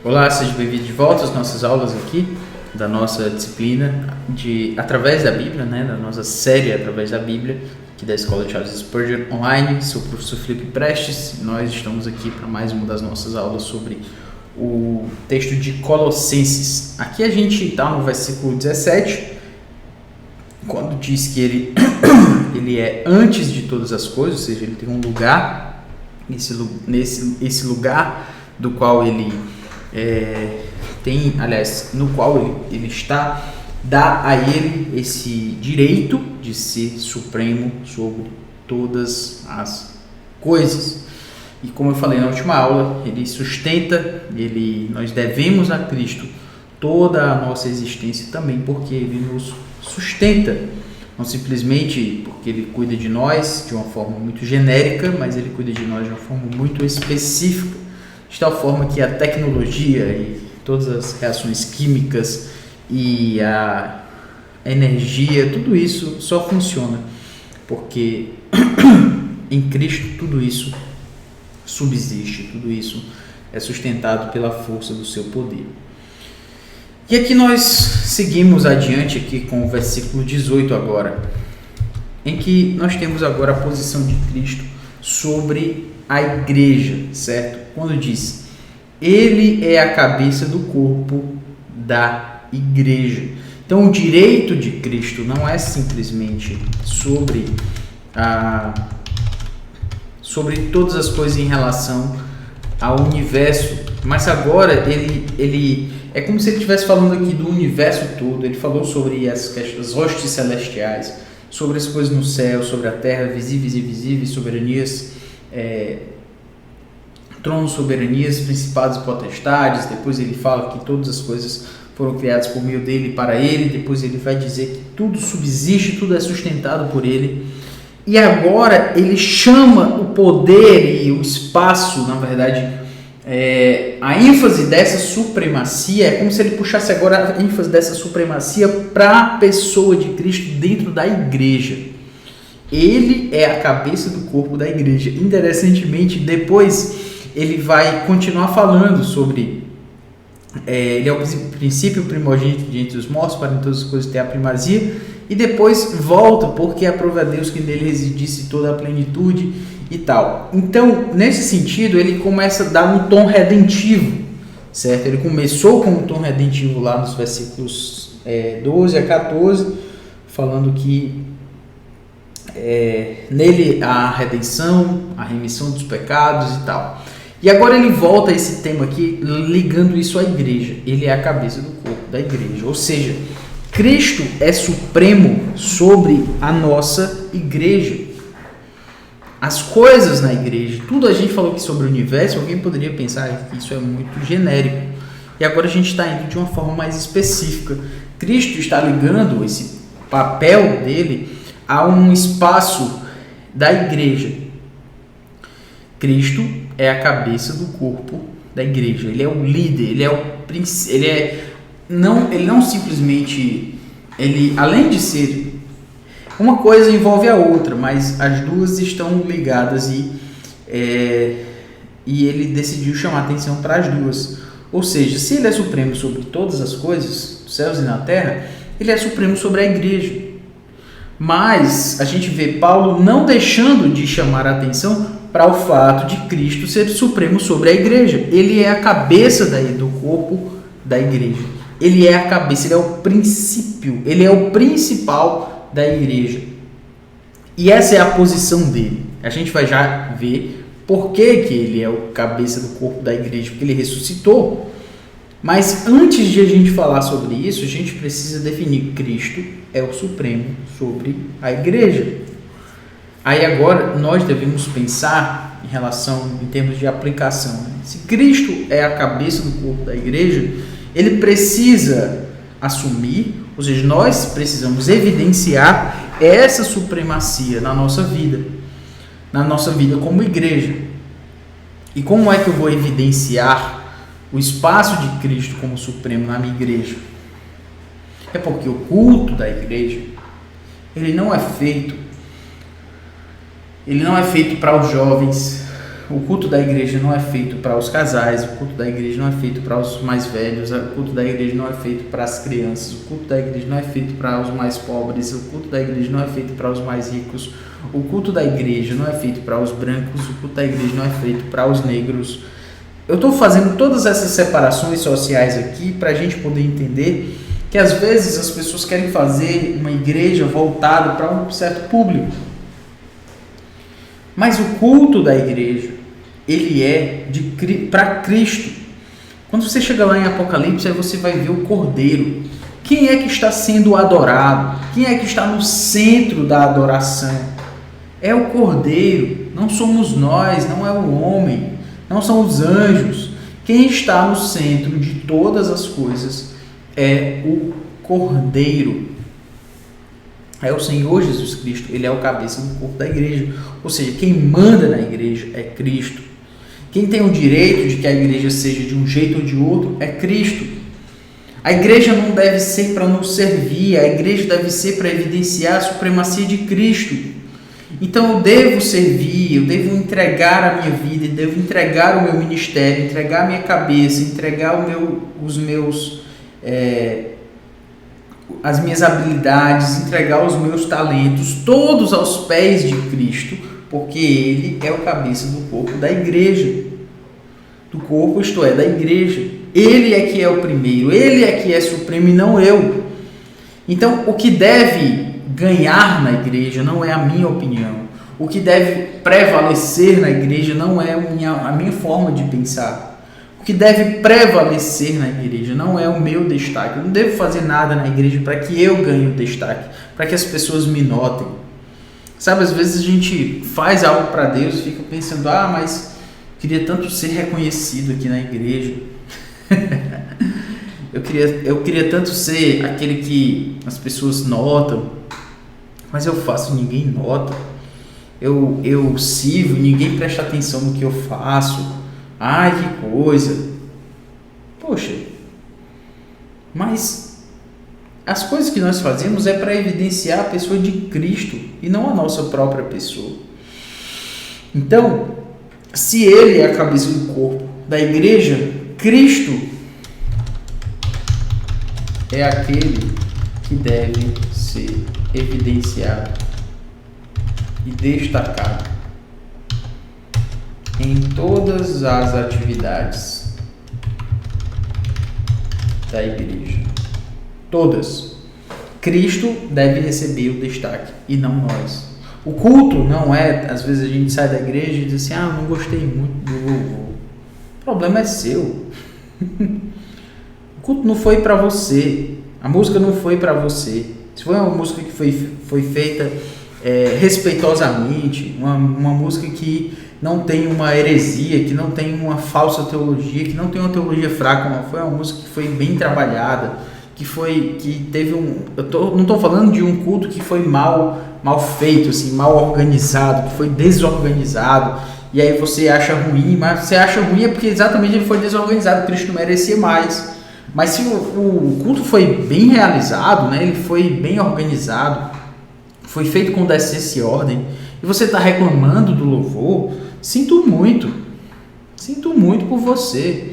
Olá, seja bem-vindo de volta às nossas aulas aqui da nossa disciplina Através da Bíblia, né? Da nossa série Através da Bíblia, aqui da Escola Charles Spurgeon Online. Sou o professor Felipe Prestes e nós estamos aqui para mais uma das nossas aulas sobre o texto de Colossenses. Aqui a gente está no versículo 17, quando diz que ele é antes de todas as coisas, ou seja, ele tem um lugar, esse lugar do qual ele no qual ele está, dá a ele esse direito de ser supremo sobre todas as coisas. E como eu falei na última aula, ele sustenta, nós devemos a Cristo toda a nossa existência também, porque ele nos sustenta, não simplesmente porque ele cuida de nós de uma forma muito genérica, mas ele cuida de nós de uma forma muito específica, de tal forma que a tecnologia e todas as reações químicas e a energia, tudo isso só funciona porque em Cristo tudo isso subsiste, tudo isso é sustentado pela força do seu poder. E aqui nós seguimos adiante aqui com o versículo 18 agora, em que nós temos agora a posição de Cristo sobre a igreja, certo? Quando diz, ele é a cabeça do corpo da igreja. Então o direito de Cristo não é simplesmente sobre todas as coisas em relação ao universo, mas agora ele é como se ele estivesse falando aqui do universo todo. Ele falou sobre as hostes celestiais, sobre as coisas no céu, sobre a terra, visíveis e invisíveis, soberanias, tronos, soberanias, principados e potestades. Depois ele fala que todas as coisas foram criadas por meio dele e para ele. Depois ele vai dizer que tudo subsiste, tudo é sustentado por ele. E agora ele chama o poder e o espaço, na verdade, a ênfase dessa supremacia, é como se ele puxasse agora a ênfase dessa supremacia para a pessoa de Cristo dentro da igreja. Ele é a cabeça do corpo da igreja. Interessantemente, depois ele vai continuar falando sobre ele é o princípio primogênito de entre os mortos, para em todas as coisas ter a primazia, e depois volta, porque aprove a Deus que nele residisse toda a plenitude e tal. Então, nesse sentido, ele começa a dar um tom redentivo, certo? Ele começou com um tom redentivo lá nos versículos 12 a 14, falando que nele há a redenção, a remissão dos pecados e tal. E agora ele volta a esse tema aqui, ligando isso à igreja. Ele é a cabeça do corpo da igreja, ou seja, Cristo é supremo sobre a nossa igreja. As coisas na igreja, tudo a gente falou aqui sobre o universo, alguém poderia pensar que isso é muito genérico. E agora a gente está indo de uma forma mais específica. Cristo está ligando esse papel dele a um espaço da igreja. Cristo é a cabeça do corpo da igreja. Ele é o líder, ele não simplesmente, além de ser, uma coisa envolve a outra, mas as duas estão ligadas e ele decidiu chamar atenção para as duas. Ou seja, se ele é supremo sobre todas as coisas, dos céus e na terra, ele é supremo sobre a igreja. Mas a gente vê Paulo não deixando de chamar a atenção para o fato de Cristo ser supremo sobre a igreja. Ele é a cabeça do corpo da igreja. Ele é a cabeça, ele é o princípio, ele é o principal da igreja. E essa é a posição dele. A gente vai já ver por que ele é o cabeça do corpo da igreja, porque ele ressuscitou. Mas antes de a gente falar sobre isso, a gente precisa definir: Cristo é o supremo sobre a igreja. Aí agora nós devemos pensar em termos de aplicação. Se Cristo é a cabeça do corpo da igreja, ele precisa assumir, ou seja, nós precisamos evidenciar essa supremacia na nossa vida como igreja. E como é que eu vou evidenciar o espaço de Cristo como supremo na minha igreja? É porque o culto da igreja, ele não é feito para os jovens, O culto da igreja não é feito para os casais, o culto da igreja não é feito para os mais velhos, o culto da igreja não é feito para as crianças, o culto da igreja não é feito para os mais pobres, o culto da igreja não é feito para os mais ricos, o culto da igreja não é feito para os brancos, o culto da igreja não é feito para os negros. Eu estou fazendo todas essas separações sociais aqui para a gente poder entender que às vezes as pessoas querem fazer uma igreja voltada para um certo público. Mas o culto da igreja, ele é para Cristo. Quando você chega lá em Apocalipse, aí você vai ver o Cordeiro. Quem é que está sendo adorado? Quem é que está no centro da adoração? É o Cordeiro, não somos nós, não é o homem, não são os anjos. Quem está no centro de todas as coisas é o Cordeiro. É o Senhor Jesus Cristo, ele é o cabeça do corpo da igreja. Ou seja, quem manda na igreja é Cristo. Quem tem o direito de que a igreja seja de um jeito ou de outro é Cristo. A igreja não deve ser para nos servir, a igreja deve ser para evidenciar a supremacia de Cristo. Então eu devo servir, eu devo entregar a minha vida, eu devo entregar o meu ministério, entregar a minha cabeça, entregar as minhas habilidades, entregar os meus talentos, todos aos pés de Cristo, porque Ele é o cabeça do corpo da igreja. Do corpo, isto é, da igreja. Ele é que é o primeiro, Ele é que é supremo e não eu. Então, o que deve ganhar na igreja não é a minha opinião. O que deve prevalecer na igreja não é a minha forma de pensar. O que deve prevalecer na igreja não é o meu destaque. Eu não devo fazer nada na igreja para que eu ganhe o destaque, para que as pessoas me notem. Sabe, às vezes a gente faz algo para Deus e fica pensando, mas queria tanto ser reconhecido aqui na igreja. eu queria tanto ser aquele que as pessoas notam, mas eu faço e ninguém nota. Eu sirvo e ninguém presta atenção no que eu faço. Ai, que coisa. Poxa, mas as coisas que nós fazemos é para evidenciar a pessoa de Cristo e não a nossa própria pessoa. Então, se Ele é a cabeça do corpo da igreja, Cristo é aquele que deve ser evidenciado e destacado em todas as atividades da igreja. Todas. Cristo deve receber o destaque e não nós. O culto não é, às vezes a gente sai da igreja e diz assim, não gostei muito do louvor. O problema é seu. O culto não foi para você. A música não foi para você. Se foi uma música que foi feita respeitosamente, uma música que não tem uma heresia, que não tem uma falsa teologia, que não tem uma teologia fraca, foi uma música que foi bem trabalhada, que teve não estou falando de um culto que foi mal feito, assim, mal organizado, que foi desorganizado, e aí você acha ruim, mas você acha ruim é porque exatamente ele foi desorganizado, Cristo não merecia mais. Mas se o culto foi bem realizado, né, ele foi bem organizado, foi feito com decência e ordem, e você está reclamando do louvor, sinto muito por você.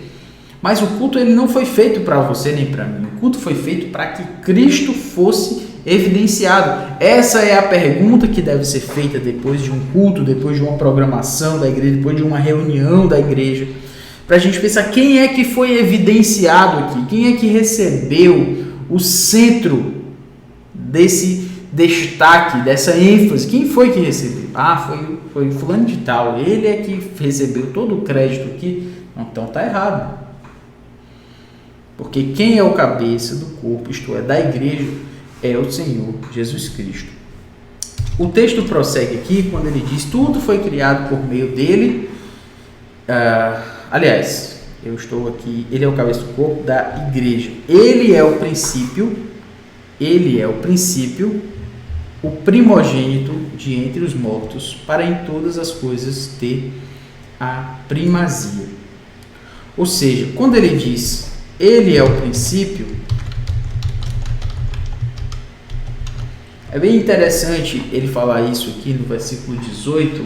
Mas o culto ele não foi feito para você nem para mim. O culto foi feito para que Cristo fosse evidenciado. Essa é a pergunta que deve ser feita depois de um culto, depois de uma programação da igreja, depois de uma reunião da igreja, para a gente pensar quem é que foi evidenciado aqui, quem é que recebeu o centro desse destaque, dessa ênfase. Quem foi que recebeu? Foi fulano de tal, ele é que recebeu todo o crédito aqui. Então está errado, porque quem é o cabeça do corpo, isto é, da igreja, é o Senhor Jesus Cristo. O texto prossegue aqui quando ele diz, tudo foi criado por meio dele. Aliás, eu estou aqui, ele é o cabeça do corpo da igreja. Ele é o princípio, o primogênito de entre os mortos, para em todas as coisas ter a primazia. Ou seja, quando ele diz, ele é o princípio, é bem interessante ele falar isso aqui no versículo 18,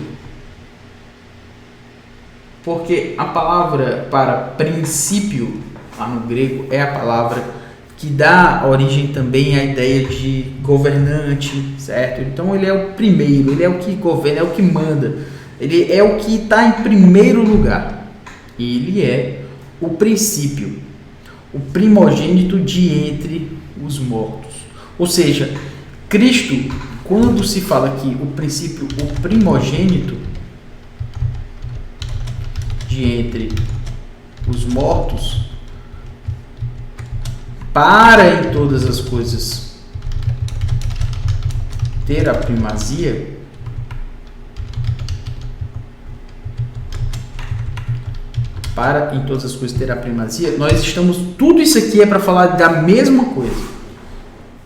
Porque a palavra para princípio, lá no grego, é a palavra que dá origem também à ideia de governante, certo? Então ele é o primeiro, ele é o que governa, é o que manda, ele é o que está em primeiro lugar. Ele é o princípio, o primogênito de entre os mortos. Ou seja, Cristo, quando se fala aqui o princípio, o primogênito de entre os mortos, para em todas as coisas ter a primazia, para em todas as coisas ter a primazia, nós estamos, tudo isso aqui é para falar da mesma coisa.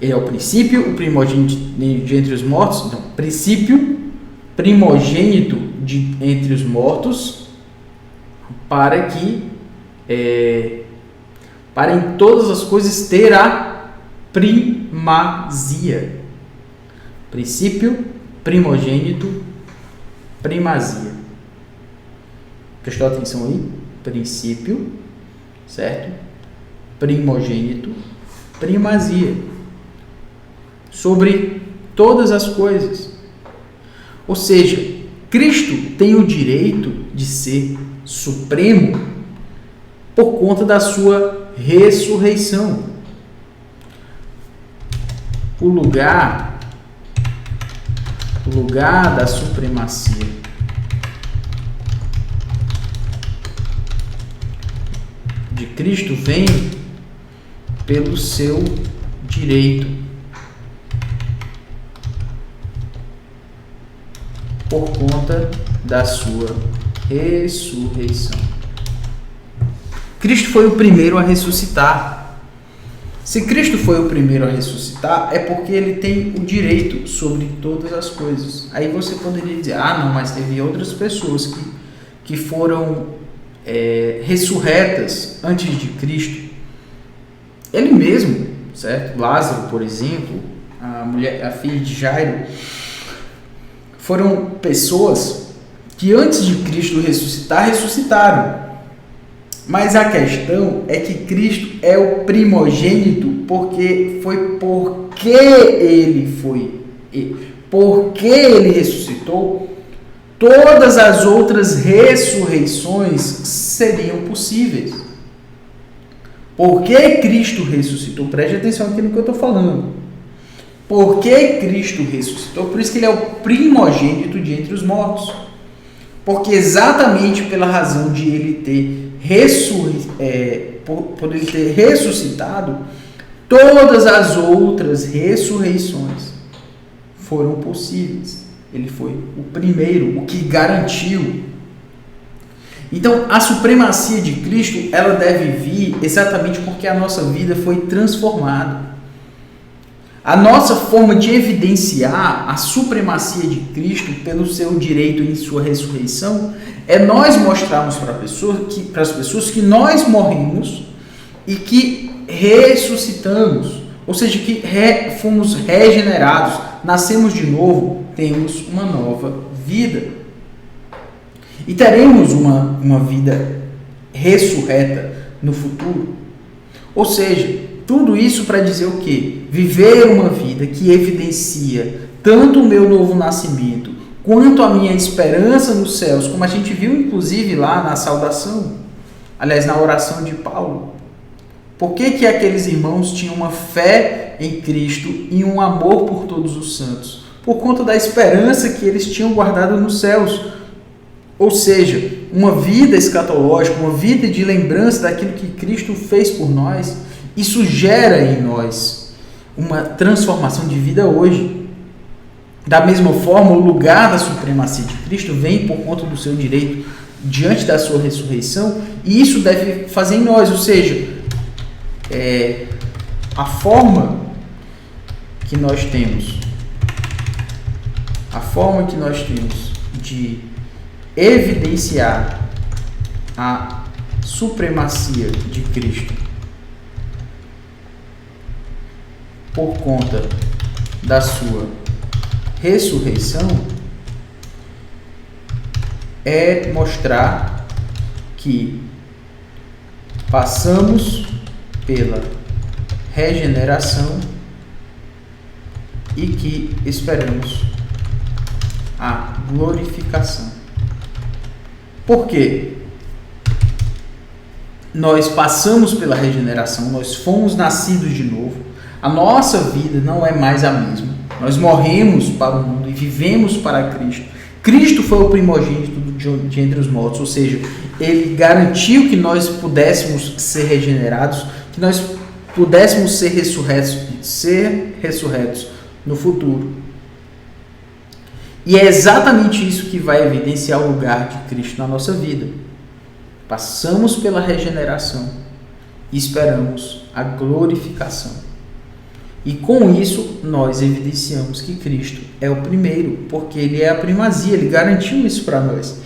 Ele é o princípio, o primogênito de entre os mortos, então, princípio, primogênito de entre os mortos, para que para em todas as coisas ter a primazia. Princípio, primogênito, primazia. Prestou atenção aí? Princípio, certo? Primogênito, primazia. Sobre todas as coisas. Ou seja, Cristo tem o direito de ser supremo por conta da sua ressurreição. O lugar da supremacia de Cristo vem pelo seu direito, por conta da sua ressurreição. Cristo foi o primeiro a ressuscitar. Se Cristo foi o primeiro a ressuscitar, é porque ele tem o direito sobre todas as coisas. Aí você poderia dizer, não, mas teve outras pessoas que foram ressurretas antes de Cristo. Ele mesmo, certo? Lázaro, por exemplo, a filha de Jairo, foram pessoas que antes de Cristo ressuscitar, ressuscitaram. Mas a questão é que Cristo é o primogênito porque ele ressuscitou, todas as outras ressurreições seriam possíveis. Porque Cristo ressuscitou, preste atenção aqui no que eu estou falando. Porque Cristo ressuscitou, por isso que ele é o primogênito de entre os mortos. Porque exatamente pela razão de ele ter por ele ter ressuscitado, todas as outras ressurreições foram possíveis. Ele foi o primeiro, o que garantiu. Então, a supremacia de Cristo, ela deve vir exatamente porque a nossa vida foi transformada. A nossa forma de evidenciar a supremacia de Cristo pelo seu direito em sua ressurreição é nós mostrarmos para as pessoas que nós morremos e que ressuscitamos, ou seja, que fomos regenerados, nascemos de novo, temos uma nova vida. E teremos uma vida ressurreta no futuro. Ou seja, tudo isso para dizer o quê? Viver uma vida que evidencia tanto o meu novo nascimento, quanto a minha esperança nos céus, como a gente viu inclusive lá na saudação, aliás, na oração de Paulo. Por que aqueles irmãos tinham uma fé em Cristo e um amor por todos os santos? Por conta da esperança que eles tinham guardado nos céus. Ou seja, uma vida escatológica, uma vida de lembrança daquilo que Cristo fez por nós. Isso gera em nós uma transformação de vida hoje. Da mesma forma, o lugar da supremacia de Cristo vem por conta do seu direito diante da sua ressurreição, e isso deve fazer em nós, ou seja, a forma que nós temos de evidenciar a supremacia de Cristo por conta da sua ressurreição é mostrar que passamos pela regeneração e que esperamos a glorificação. Por quê? Nós passamos pela regeneração, nós fomos nascidos de novo, a nossa vida não é mais a mesma. Nós morremos para o mundo e vivemos para Cristo. Cristo foi o primogênito de entre os mortos, ou seja, ele garantiu que nós pudéssemos ser regenerados, que nós pudéssemos ser ressurretos no futuro. E é exatamente isso que vai evidenciar o lugar de Cristo na nossa vida. Passamos pela regeneração e esperamos a glorificação. E com isso, nós evidenciamos que Cristo é o primeiro, porque Ele é a primazia, Ele garantiu isso para nós.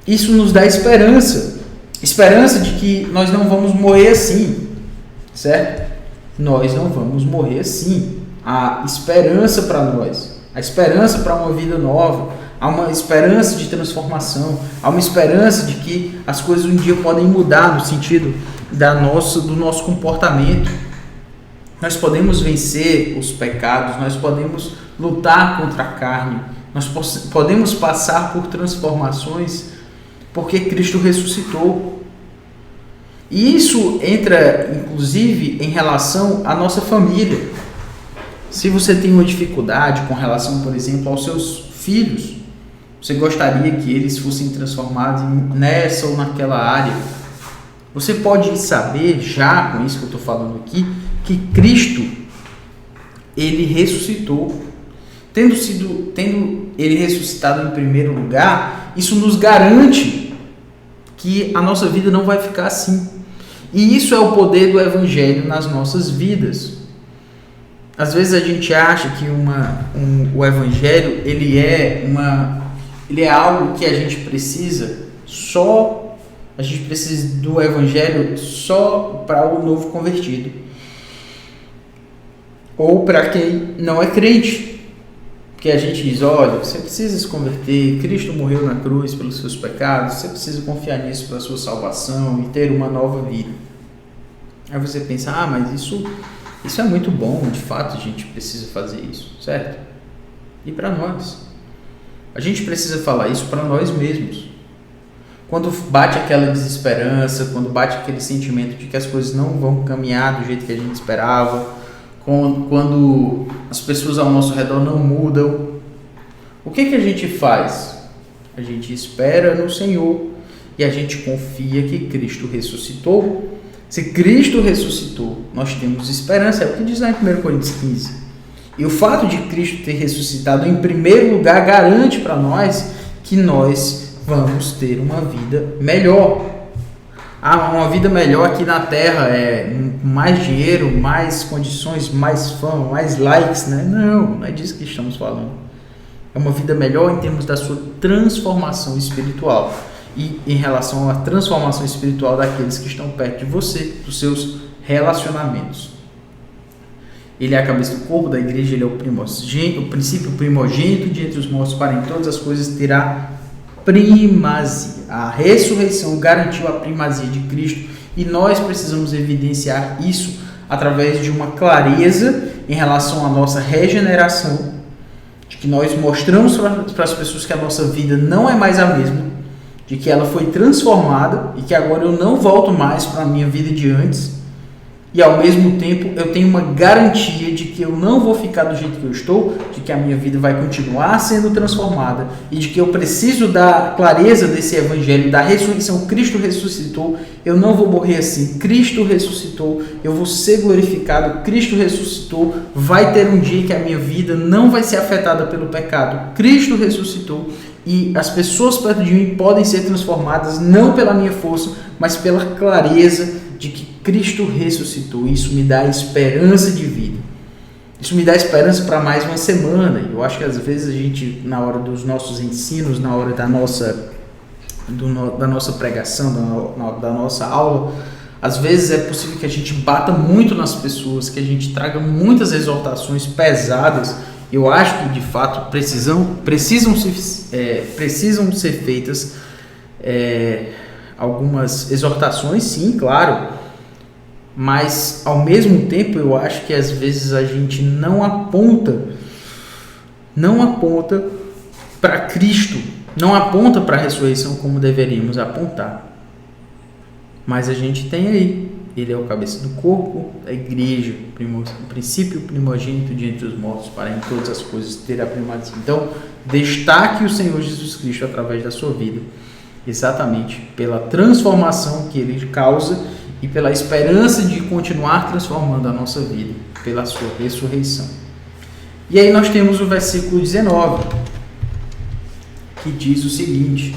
Isso nos dá esperança. Esperança de que nós não vamos morrer assim, certo? Nós não vamos morrer assim. Há esperança para nós. Há esperança para uma vida nova. Há uma esperança de transformação. Há uma esperança de que as coisas um dia podem mudar no sentido do nosso comportamento. Nós podemos vencer os pecados, nós podemos lutar contra a carne, nós podemos passar por transformações porque Cristo ressuscitou. E isso entra, inclusive, em relação à nossa família. Se você tem uma dificuldade com relação, por exemplo, aos seus filhos, você gostaria que eles fossem transformados nessa ou naquela área, você pode saber, já com isso que eu estou falando aqui, que Cristo, Ele ressuscitou. Tendo Ele ressuscitado em primeiro lugar, isso nos garante que a nossa vida não vai ficar assim. E isso é o poder do Evangelho nas nossas vidas. Às vezes a gente acha que o Evangelho ele é algo que a gente precisa do Evangelho só para o novo convertido. Ou para quem não é crente. Porque a gente diz, olha, você precisa se converter, Cristo morreu na cruz pelos seus pecados, você precisa confiar nisso para a sua salvação e ter uma nova vida. Aí você pensa, mas isso é muito bom, de fato a gente precisa fazer isso, certo? E para nós? A gente precisa falar isso para nós mesmos. Quando bate aquela desesperança, quando bate aquele sentimento de que as coisas não vão caminhar do jeito que a gente esperava, quando as pessoas ao nosso redor não mudam, o que a gente faz? A gente espera no Senhor e a gente confia que Cristo ressuscitou. Se Cristo ressuscitou, nós temos esperança, é o que diz lá em 1 Coríntios 15. E o fato de Cristo ter ressuscitado em primeiro lugar garante para nós que nós vamos ter uma vida melhor. Uma vida melhor aqui na Terra é mais dinheiro, mais condições, mais fama, mais likes, né? Não é disso que estamos falando. É uma vida melhor em termos da sua transformação espiritual e em relação à transformação espiritual daqueles que estão perto de você, dos seus relacionamentos. Ele é a cabeça do corpo da igreja, ele é o princípio primogênito de entre os mortos, para em todas as coisas terá primazia. A ressurreição garantiu a primazia de Cristo e nós precisamos evidenciar isso através de uma clareza em relação à nossa regeneração, de que nós mostramos para as pessoas que a nossa vida não é mais a mesma, de que ela foi transformada e que agora eu não volto mais para a minha vida de antes. E ao mesmo tempo eu tenho uma garantia de que eu não vou ficar do jeito que eu estou, de que a minha vida vai continuar sendo transformada e de que eu preciso da clareza desse evangelho, da ressurreição. Cristo ressuscitou, eu não vou morrer assim. Cristo ressuscitou, eu vou ser glorificado. Cristo ressuscitou, vai ter um dia que a minha vida não vai ser afetada pelo pecado. Cristo ressuscitou e as pessoas perto de mim podem ser transformadas não pela minha força, mas pela clareza de que Cristo ressuscitou. Isso me dá esperança de vida. Isso me dá esperança para mais uma semana. Eu acho que às vezes a gente, na hora dos nossos ensinos, na hora da nossa pregação, da nossa aula, às vezes é possível que a gente bata muito nas pessoas, que a gente traga muitas exortações pesadas. Eu acho que de fato precisam ser feitas, algumas exortações, sim, claro, mas ao mesmo tempo eu acho que às vezes a gente não aponta para Cristo, não aponta para a ressurreição como deveríamos apontar. Mas a gente tem aí, ele é o cabeça do corpo, da igreja, o princípio primogênito de entre os mortos, para em todas as coisas ter a primazia. Então, destaque o Senhor Jesus Cristo através da sua vida, exatamente pela transformação que ele causa e pela esperança de continuar transformando a nossa vida, pela sua ressurreição. E aí nós temos o versículo 19, que diz o seguinte: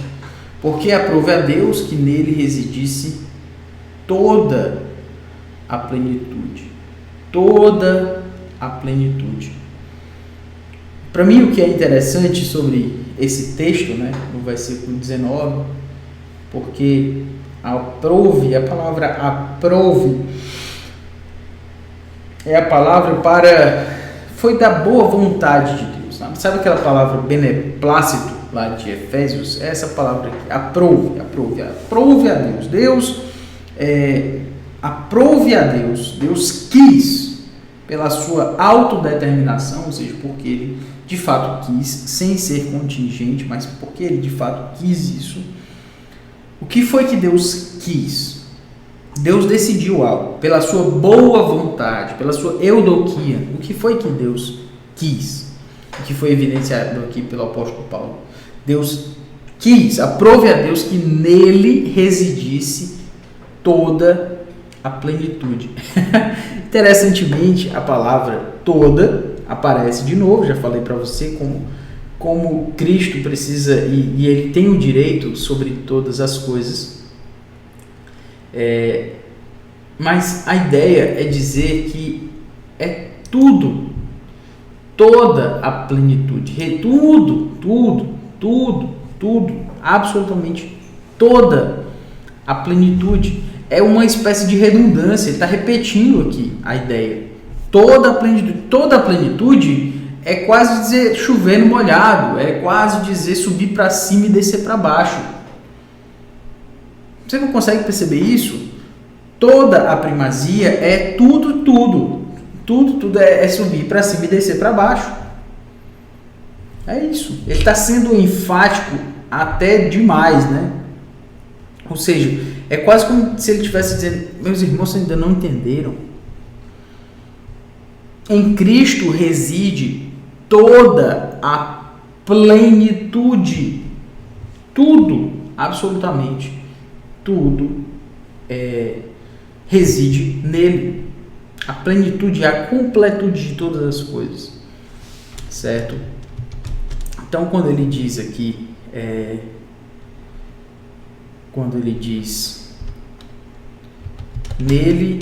porque aprove a Deus que nele residisse toda a plenitude. Toda a plenitude. Para mim, o que é interessante sobre esse texto, né, no versículo 19, porque aprove, a palavra aprove é a palavra para... foi da boa vontade de Deus. Sabe aquela palavra beneplácito lá de Efésios? É essa palavra aqui, aprove a Deus. Deus aprove a Deus. Deus quis, pela sua autodeterminação, ou seja, porque ele de fato quis, sem ser contingente, mas porque ele de fato quis isso. O que foi que Deus quis? Deus decidiu algo, pela sua boa vontade, pela sua eudoquia. O que foi que Deus quis? O que foi evidenciado aqui pelo apóstolo Paulo? Deus quis, aprove a Deus que nele residisse toda a plenitude. Interessantemente, a palavra toda aparece de novo. Já falei para você como Cristo precisa e ele tem o direito sobre todas as coisas. Mas a ideia é dizer que é tudo, toda a plenitude, tudo, absolutamente toda a plenitude. É uma espécie de redundância, ele está repetindo aqui a ideia. Toda a plenitude é quase dizer chover no molhado, é quase dizer subir para cima e descer para baixo. Você não consegue perceber isso? Toda a primazia é tudo é subir para cima e descer para baixo. É isso. Ele está sendo enfático até demais, né? Ou seja, é quase como se ele estivesse dizendo: meus irmãos ainda não entenderam. Em Cristo reside toda a plenitude. Tudo, absolutamente tudo reside nele. A plenitude, a completude de todas as coisas, certo? Então, quando ele diz aqui, quando ele diz nele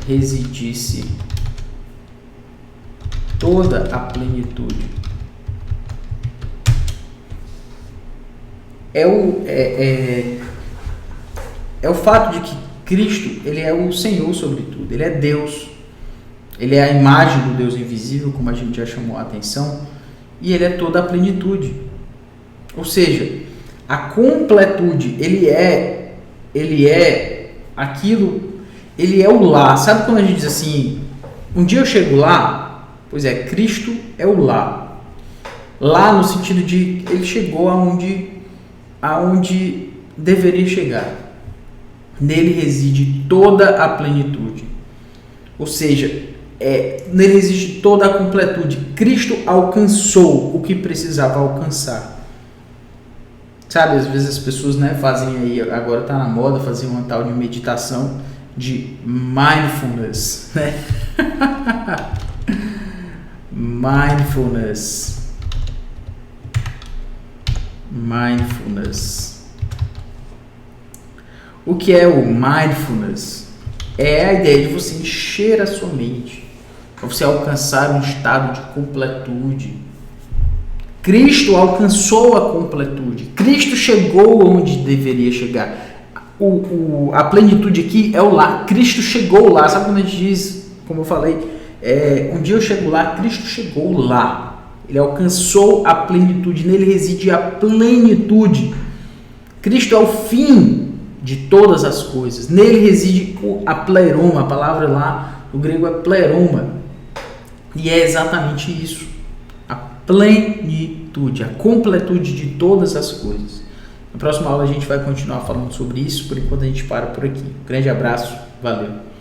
residisse toda a plenitude, é o fato de que Cristo, ele é o Senhor sobre tudo, ele é Deus, ele é a imagem do Deus invisível, como a gente já chamou a atenção, e ele é toda a plenitude. Ou seja, a completude, ele é aquilo, ele é o lá. Sabe quando a gente diz assim, um dia eu chego lá? Pois é, Cristo é o lá. Lá no sentido de ele chegou aonde deveria chegar. Nele reside toda a plenitude. Ou seja, nele existe toda a completude. Cristo alcançou o que precisava alcançar. Sabe, às vezes as pessoas, né, fazem aí, agora está na moda fazer uma tal de meditação de mindfulness, né? Mindfulness. O que é o mindfulness? É a ideia de você encher a sua mente, para você alcançar um estado de completude. Cristo alcançou a completude. Cristo chegou onde deveria chegar. A plenitude aqui é o lá. Cristo chegou lá. Sabe quando a gente diz, como eu falei, um dia eu chego lá, Cristo chegou lá. Ele alcançou a plenitude, nele reside a plenitude. Cristo é o fim de todas as coisas. Nele reside a pleroma, a palavra lá no grego é pleroma. E é exatamente isso. A plenitude, a completude de todas as coisas. Na próxima aula a gente vai continuar falando sobre isso. Por enquanto a gente para por aqui. Um grande abraço, valeu.